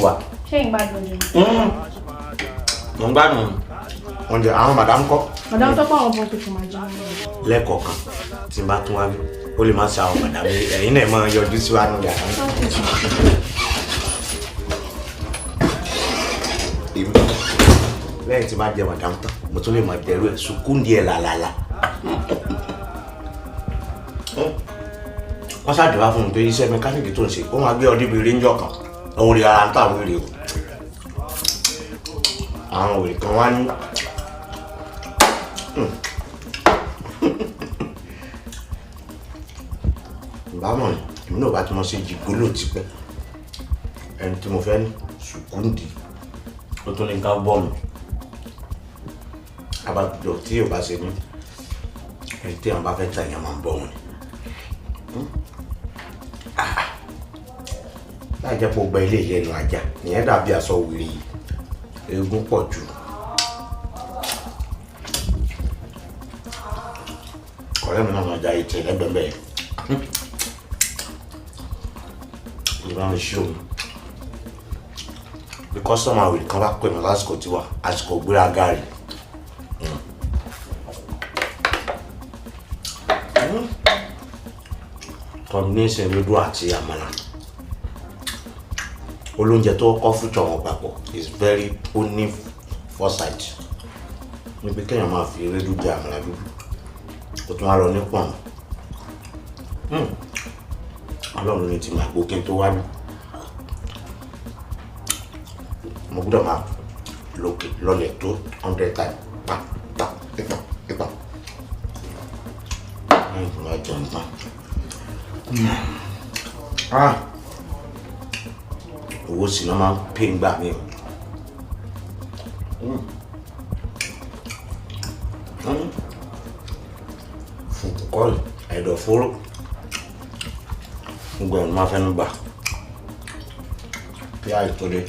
wa. Ṣé ìgbádùn oúnjẹ? Mo ń gbádùn oúnjẹ àwọn madam kọ́. Madam tó pa àwọn ọmọ tuntun máa jẹun. Lẹ́kọ̀ọ̀kan tí n bá tún wá bí ó lè má ṣe àwọn madam ẹ̀yin náà máa yọjú sí wa nínú yàrá. Lẹ́yìn tí bá jẹ madam tán mo tún lè máa dẹrú ẹ̀ sùkúndì ẹ̀ làlàlà. Wọ́n ṣàdúrà fún mi pé iṣẹ́ mẹkáníìkì tó ń ṣe ó máa gbé ọdún ibi ríńjọ kan òun rí ara ń tà wíìrì o. Àwọn òrì kan wá ní ìbámọ̀ ni èmi náà bá tí mo ṣe jìgólò tipẹ́ ẹni tí mo fẹ́ ní sùkúndì ó tún ní ká bọ́ mi abájọ tí yóò bá ṣe ní ẹni tí àwọn bá fẹ́ tà yẹn máa ń bọ́ wọn ni. Láì jẹ́ pé ó gba ilé ìlẹ́nu ajá ìyẹn dàbí aṣọ wèrè yìí eégún pọ̀ jù. Ọ̀rẹ́ mi náà máa ja ìtẹ̀ lẹ́gbẹ̀ẹ́ ìbámu ṣí òun bí kọ́sọ́mà wèrè kan bá pè mí lásìkò tiwa àsìkò gbéraga rẹ̀. Combination ewédú àti àmàlà olóúnjẹ tó kọ́ fújọ wọn papọ̀ is very only foresight níbi kéèyàn máa fi ewédú jẹ àmàlà dúdú ó tún wá lọ ní pọ̀n. Ọlọ́run ní ti máa gbó kí n tó wá bí mo gbọ́dọ̀ máa lókè lọ́lẹ̀ tó 100 times pa lẹ́yìn tó máa jẹun tán. Owó sì náà máa ń pè ń gbà mí o. Fún kọ́ọ̀lù ẹ̀dọ̀fóró gbogbo ẹ̀rù máa fẹ́nu gbà bí àìtòlé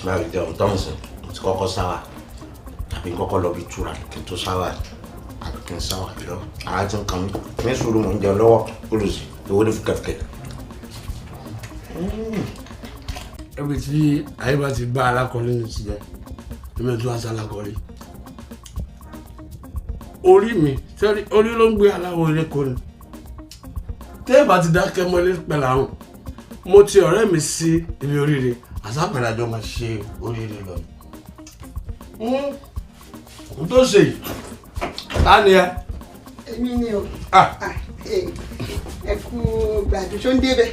máa rí jẹun tọ́mùsìn tí kọ́kọ́ sáwà àbí kọ́kọ́ lọ bí túra kí n tó sáwà àbí kí n sáwà lọ ara tí ń kan mí ní sùúrù mò ń jẹun lọ́wọ́ olùsí owó ní fúkẹ́fúkẹ́. Ẹbí tí ayé bá ti bá alákọ̀ọ́lé ní ti jẹ́ ẹ̀mẹ́ tó aṣọ alákọ̀ọ́lé orí mi sẹ́rí orí ló ń gbé aláwọ̀ eré kọ́ni tẹ́ bá ti dákẹ́ mọ́lé pẹ̀lú àwọn mo ti ọ̀rẹ́ mi sí ibi oríire àsápẹ̀lẹ̀ àjọ máa ṣe oríire lọ. N tó ṣe yìí ta ni ẹ. Èmi ni o ẹ kú gbàdúrà tó ń débẹ̀.